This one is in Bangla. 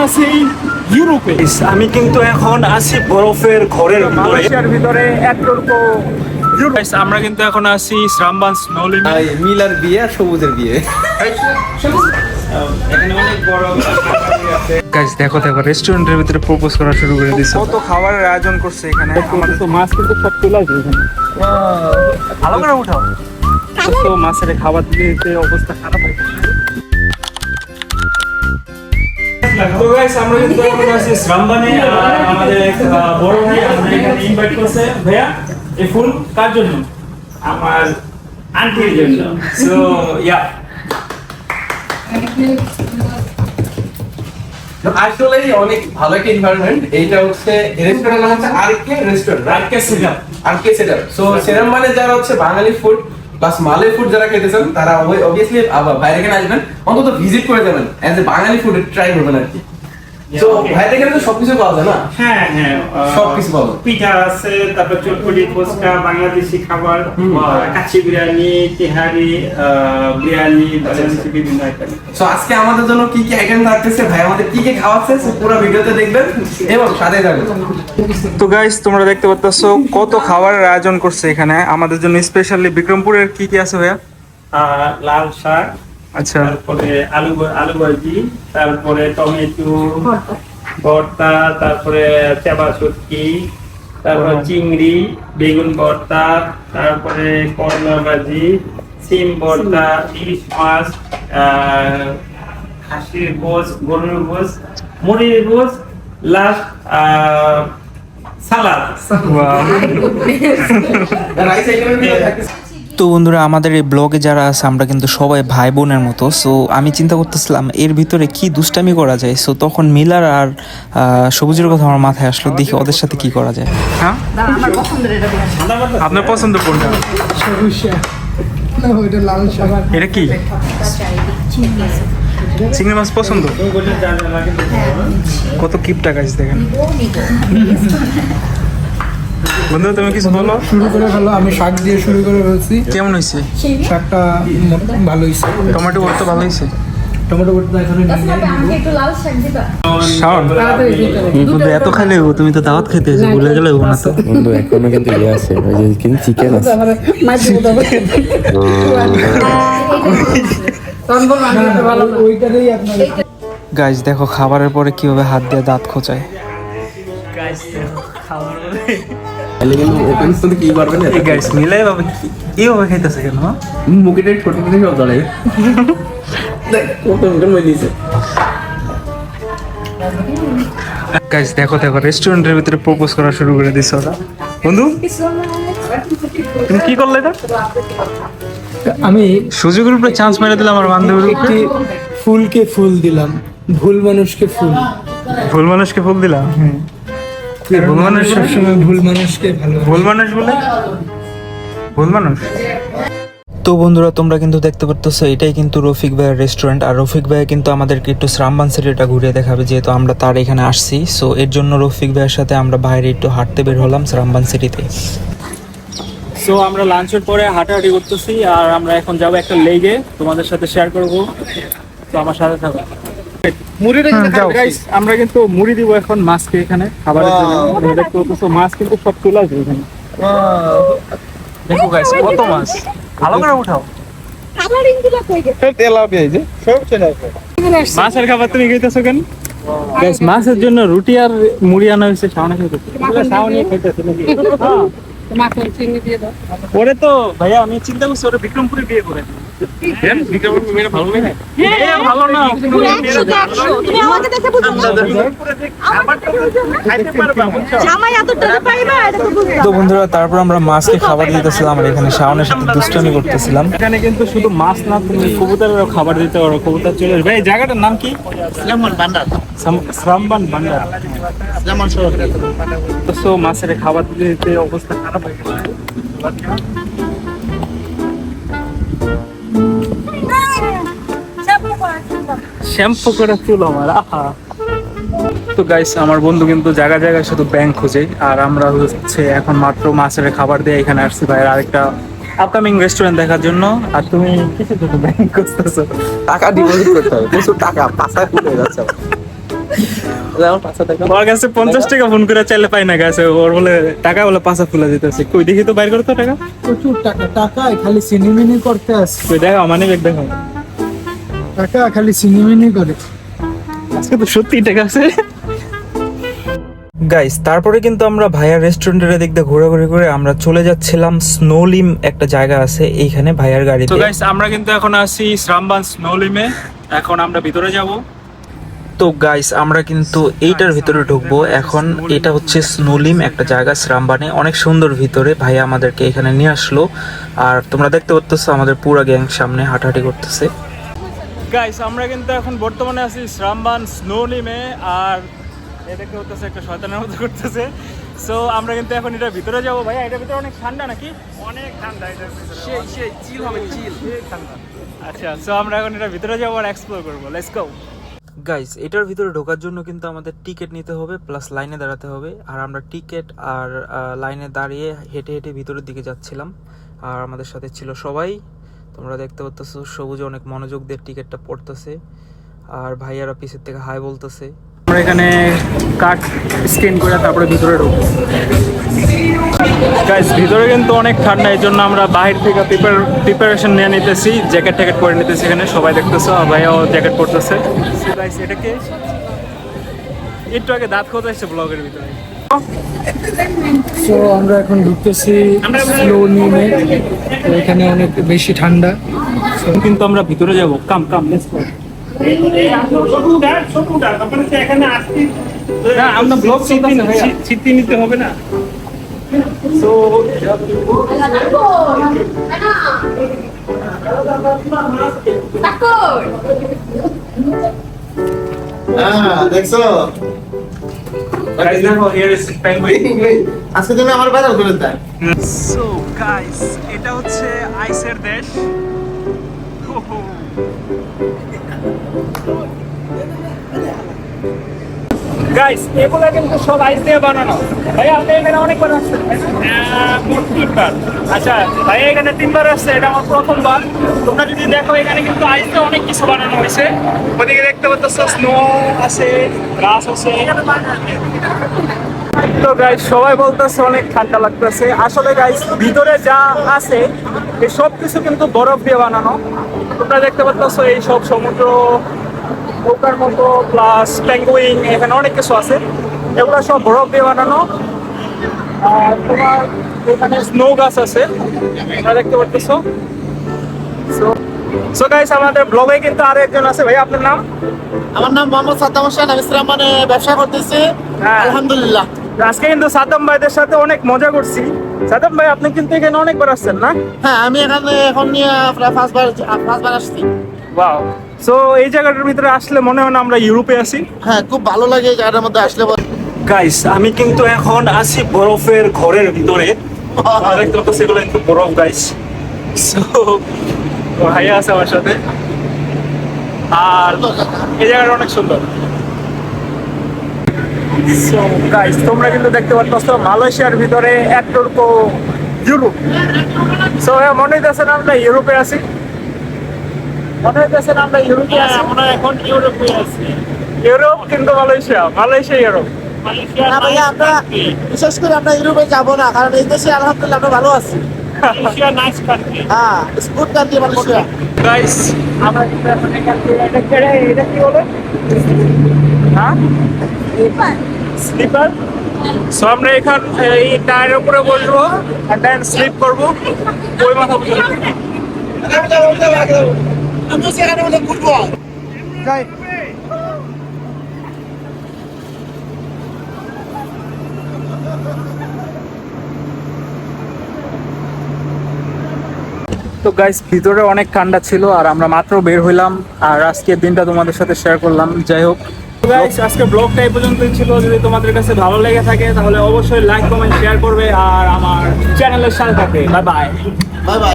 আছি ইউরোপে। আমি কিন্তু এখন আছি বরফের ঘরের মালয়েশিয়ার ভিতরে আমরা কিন্তু এখন আছি শ্রামবান স্নো লিমিট। মিলার বিয়ে আর সবুজের বিয়ে। এখানে অনেক বড় গাইস, দেখো দেখো রেস্টুরেন্টের ভিতরে প্রপোজ করা শুরু করে দিয়েছে। কত খাবারের আয়োজন করছে এখানে। আমাদের তো মাছ কিন্তু সব চলে আসবে এখানে। ভালো করে উঠাও। তো মাছের খাবার দিতে অবস্থা খারাপ হয়ে গেছে। তো গাইস, আমরা কিন্তু এখন আছি শ্রামবানে। আমাদের এক বড় ভাই আমাদের এখানে ইনভাইট করছে। ভাইয়া, এই ফুল কার জন্য? আমার আন্টির জন্য। সো ইয়া, আসলে অনেক ভালো একটা এনভায়রনমেন্ট। এইটা হচ্ছে রেস্টুরেন্ট নাম হচ্ছে আরকে রেস্টুরেন্ট, আরকে সেটআপ। আরকে সেটআপ। সো সেরাম মানে যারা হচ্ছে বাঙালি ফুড প্লাস মালয় ফুড যারা খেতে চান তারা অবভিয়াসলি বাইরে থেকে আসবেন, অন্তত ভিজিট করে যাবেন, as a Bengali food try করবেন আর কি। তো বাইরে থেকে তো সবকিছু পাওয়া যায় না? হ্যাঁ হ্যাঁ, সবকিছু পাবো। পিঠা আছে, তারপর চটপটি, ফুচকা, বাংলাদেশি খাবার, কাচ্চি বিরিয়ানি, তিহারি বিরিয়ানি, বাংলাদেশি বিভিন্ন আইটেম। সো আজকে আমাদের জন্য কি কি আইটেম থাকতেছে, ভাই আমাদের কি কি খাওয়াচ্ছে, পুরো ভিডিওতে দেখবেন এবং সাথে থাকবেন। তো গাইস, তোমরা দেখতে পাচ্ছো কত খাবারের আয়োজন করছে এখানে আমাদের জন্য স্পেশালি। বিক্রমপুরের কি কি আছে ভাইয়া? লাল শাক, আচ্ছা, তারপরে আলু ভাজি, তারপরে টমেটো ভর্তা, তারপরে চেবা শুটকি, তারপরে চিংড়ি, বেগুন ভর্তা, তারপরে করলা ভাজি, সিম ভর্তা, ইলিশ মাছ, খাসির গোস, গরুর গোস, মুরগির গোস, লাস্ট সালাদ। রাইস আইটেমের ভিতরে থাকতেছে। তো বন্ধুরা, আমাদের এই ব্লগে যারা আছে আমরা কিন্তু সবাই ভাই বোনের মতো। সো আমি চিন্তা করতেছিলাম এর ভিতরে কি দুষ্টামি করা যায়। সো তখন মিলার আর সবুজের কথা আমার মাথায় আসলো, দেখি ওদের সাথে কি করা যায়। হ্যাঁ, আপনার পছন্দ কোনটা? এটা কি চিংড়ি মাছ পছন্দ? কত কিপটা গাছ দেখেন। বন্ধু, তুমি কিছু বলো। শুরু করে ফেলো। আমি শাক দিয়ে শুরু করে ফেলছি। কেমন হয়েছে শাকটা? ভালো হয়েছে। টমেটো ভর্তা ভালো হয়েছে। টমেটো ভর্তা এখানে শাওন, বন্ধু এত খাইলে তুমি তো দাওয়াত খেতে এসে ভুলে গেলে না তো? বন্ধু এখনো কিন্তু ইয়ে আছে, ওই যে কিন্তু চিকেন আছে। ওইটারই আপনার গাইজ দেখো খাবারের পরে কিভাবে হাত দিয়ে দাঁত খোঁচায়। তাহলে কিন্তু ওপেন করতে কি পারবেন না। গাইস, মিলাই বাবা এইভাবে খাইতেছে কেন? মুখেটা ছোট ছোট সব ধরে দেখ কত মিটার মই দিয়েছে। গাইস, দেখো দেখো রেস্টুরেন্টের ভিতরে প্রপোজ করা শুরু করে দিছে ওরা। বন্ধু, তুমি কি করলে এটা? আমি সুযোগের উপরে চান্স মেরে দিলাম আমার বান্ধবীর উপরে। একটি ফুলকে ফুল দিলাম, ভুল মানুষকে ফুল। ভুল মানুষকে ফুল দিলাম। ভুল মানুষ সবসময় ভুল মানুষকে ভালো। ভুল মানুষ বলে ভুল মানুষ। তো বন্ধুরা, তোমরা কিন্তু দেখতে পারতেছো এটাই কিন্তু রফিক ভাইয়ের রেস্টুরেন্ট। আর রফিক ভাই কিন্তু আমাদেরকে একটু শ্রামবান সিটিটা ঘুরিয়ে দেখাবে, যেহেতু আমরা তার এখানে আসছি। সো এর জন্য রফিক ভাইয়ের সাথে আমরা বাইরে একটু হাঁটতে বের হলাম শ্রামবান সিটিতে। সো আমরা লাঞ্চের পরে হাঁটাহাঁটি করতেছি আর আমরা এখন যাবো একটা লেগে, তোমাদের সাথে শেয়ার করবো। তো আমার সাথে থাকো। গাইস, আমরা কিন্তু মুড়ি দিব এখন মাছকে এখানে খাবারের জন্য। দেখতে পাচ্ছ মাছ কিন্তু সব চলে আসবে এখানে। দেখো গাইস, কত মাছ। ভালো করে উঠাও। মাছের খাবার তুমি খাইতেছো কেন? গাইস, মাছের জন্য রুটি আর মুড়ি আনা হয়েছে। শাওনে খাইতেছে। শাওনে খাইতেছে নাকি? ওরে তো ভাইয়া আমি চিন্তা করছি ওরে বিক্রমপুরে বিয়ে করে। বিক্রমপুরে মেয়েরা ভালো লাগে? ভালো না। তো বন্ধুরা, তারপর আমরা মাছকে খাবার দিতেছিলাম আর এখানে শাওনের সাথে দুষ্টামি করতেছিলাম। এখানে কিন্তু শুধু মাছ না, তুমি কবুতরেরও খাবার দিতে পারো। কবুতর চলে আসবে। এই জায়গাটার নাম কি? শ্রামবান বান্ডার। তো মাছের খাবার দিতে অবস্থা খারাপ হয়ে গেছে। শ্যাম্পু করে চুল আমার। আহা। তো গাইস, আমার বন্ধু কিন্তু জায়গা জায়গায় শুধু ব্যাংক খুঁজে, আর আমরা হচ্ছে এখন মাত্র মাছের খাবার দিয়ে এখানে আসছি ভাইয়ের আরেকটা আপকামিং রেস্টুরেন্ট দেখার জন্য। আর তুমি কিসের জন্য ব্যাংক খুঁজতেছো? টাকা ডিপোজিট করতে হবে, প্রচুর টাকা পাশায় ফুলে যাচ্ছে। আমার 500 টাকা ওর কাছে 50 টাকা ফোন করে চাইলে পাই না গাছে, ওর বলে টাকা বলে পাঁচা ফুলা দিতেছে। কই দেখি তো বাইর করতো টাকা, প্রচুর টাকা, টাকায় খালি সিনেমিনি করতে আসে, কই দেখা মানে ব্যাগ দেখো, টাকা খালি সিনেমিনি করে। আজকে তো সত্যি টাকা আছে। গাইস তারপরে কিন্তু আমরা ভাইয়ার রেস্টুরেন্টের দিক দিয়ে ঘোরাঘুরি করে আমরা চলে যাচ্ছিলাম স্নোলিম একটা জায়গা আছে এইখানে ভাইয়ার তো গাড়িতে। গাইস আমরা কিন্তু এখন আছি শ্রামবান স্নোলিমে, এখন আমরা ভিতরে যাব। তো গাইস আমরা কিন্তু এইটার ভিতরে ঢুকবো এখন। এটা হচ্ছে স্নোলিম একটা জায়গা শ্রামবানে, অনেক সুন্দর ভিতরে। ভাইয়া আমাদেরকে এখানে নিয়ে আসলো আর তোমরা দেখতে পাচ্ছো আমাদের পুরো গ্যাং সামনে হাঁটাহাঁটি করতেছে। গাইস আমরা কিন্তু এখন বর্তমানে আছি শ্রামবান স্নোলিমে, আর এটাকে হতেছে একটা শয়তানের মতো করতেছে। সো আমরা কিন্তু এখন এটার ভিতরে যাবো। ভাইয়া এটার ভিতরে অনেক ঠান্ডা নাকি? অনেক ঠান্ডা এটার ভিতরে, সেই চিল হবে চিল ঠান্ডা। আচ্ছা, সো আমরা এখন এটার ভিতরে যাবো আর এক্সপ্লোর করবো। Let's go. গাইস এটার ভিতরে ঢোকার জন্য কিন্তু আমাদের টিকিট নিতে হবে প্লাস লাইনে দাঁড়াতে হবে। আর আমরা টিকিট আর লাইনে দাঁড়িয়ে হেঁটে হেঁটে ভিতরের দিকে যাচ্ছিলাম আর আমাদের সাথে ছিল সবাই। তোমরা দেখতে পাচ্ছ সবুজ অনেক মনোযোগ দিয়ে টিকিটটা পড়তেছে আর ভাইয়ারা পিছের থেকে হাই বলতেছে। আমরা এখানে কার্ড স্ক্যান করে তারপরে ভিতরে ঢুকবো। গাইস ভিতরে কিন্তু অনেক ঠান্ডা, এই জন্য আমরা বাহির থেকে প্রিপারেশন নিয়ে নিতেছি, জ্যাকেট ট্যাকেট পরে নিতেছি। এখানে সবাই দেখতেছো, ভাইয়াও জ্যাকেট পরতেছে। গাইস এটাকে একটু আগে দাঁত খোঁজা এসছে ব্লগের ভিতরে। তো আমরা এখন ঢুকতেছি স্নোলিমে, তো এখানে অনেক বেশি ঠান্ডা। কিন্তু আমরা ভিতরে যাব। কাম কাম লেটস গো। না আমরা ব্লগ চিঠি নিতে হবে না। সো দেখছো guys now here is penguin. আজকে তুমি আমার বাজার করে দাও। সো গাইস এটা হচ্ছে আইসের দেশ। গাইস এগুলা কিন্তু সব আইস দিয়ে বানানো। ভাই আপনি এখানে অনেকবার আসছেন? মোট 3 বার। আচ্ছা ভাই এখানে 3 বার আসছে, এটা আমার প্রথমবার। তোমরা যদি দেখো এখানে কিন্তু আইস দিয়ে অনেক কিছু বানানো হয়েছে। ওদিকে দেখতে পাচ্ছ স্নো আছে, গাছ আছে। তো গাইস সবাই বলতেছে অনেক ঠান্ডা লাগতেছে। আসলে গাইস ভিতরে যা আছে এই সব কিছু কিন্তু বরফ দিয়ে বানানো। তোমরা দেখতে পাচ্ছ এই সব সমুদ্র নৌকার মতো প্লাস পেঙ্গুইন, এখানে অনেক কিছু আছে, এগুলো সব বরফ দিয়ে বানানো। আর তোমার এখানে স্নো গাছ আছে, তোমরা দেখতে পাচ্ছ। সো গাইস আমাদের ব্লগে কিন্তু আরো একজন আছে। ভাই আপনার নাম? আমার নাম মোহাম্মদ সাদ্দাম হোসেন, আমি শ্রামবানে ব্যবসা করতেছি। হ্যাঁ। আলহামদুলিল্লাহ। আজকে কিন্তু সাদ্দাম ভাইদের সাথে অনেক মজা করছি। সাদ্দাম ভাই আপনি কিন্তু এখানে অনেকবার আসছেন না? হ্যাঁ, আমি এখানে এখন নিয়ে প্রায় পাঁচবার আসছি। ওয়াও। সো এই জায়গাটার ভিতরে আসলে মনে হয় না আমরা ইউরোপে আছি। হ্যাঁ, খুব ভালো লাগে এই জায়গাটার মধ্যে আসলে। গাইস আমি কিন্তু এখন আছি বরফের ঘরের ভিতরে। দেখতে পাচ্ছ সেগুলো কিন্তু বরফ গাইস। সো ভাইয়া আছে আমার সাথে, আর এই জায়গাটা অনেক সুন্দর। সো গাইস তোমরা কিন্তু দেখতে পাচ্ছ মালয়েশিয়ার ভিতরে একটুকু ইউরোপ। সো মনে হইতেছে না আমরা ইউরোপে আছি? মনে হইতেছে না আমরা ইউরোপে আছি? আমরা এখন ইউরোপে আছি। ইউরোপ কিন্তু মালয়েশিয়া, মালয়েশিয়া ইউরোপ। না ভাইয়া, আমরা বিশেষ করে আমরা ইউরোপে যাবো না, কারণ এই দেশে আলহামদুলিল্লাহ আমরা ভালো আছি। Malaysia nice country. হ্যাঁ, স্কুল কান্ট্রি মালয়েশিয়া। গাইস আমরা কিন্তু এখন এখান থেকে এটা কি বলে? হ্যাঁ স্লিপার। সো আমরা এখান এই টায়ারের উপরে বসবো আর দেন স্লিপ করবো ওই মাথা পর্যন্ত। আমি সেখানে মধ্যে ঘুরবো। তো গাইস ভিতরে অনেক ঠান্ডা ছিল আর আমরা মাত্র বের হইলাম, আর আজকের দিনটা তোমাদের সাথে শেয়ার করলাম। যাই হোক গাইস আজকে ব্লগটা এই পর্যন্তই ছিল। যদি তোমাদের কাছে ভালো লেগে থাকে তাহলে অবশ্যই লাইক কমেন্ট শেয়ার করবে আর আমার চ্যানেলের সাথে থাকবে। Bye bye. Bye bye.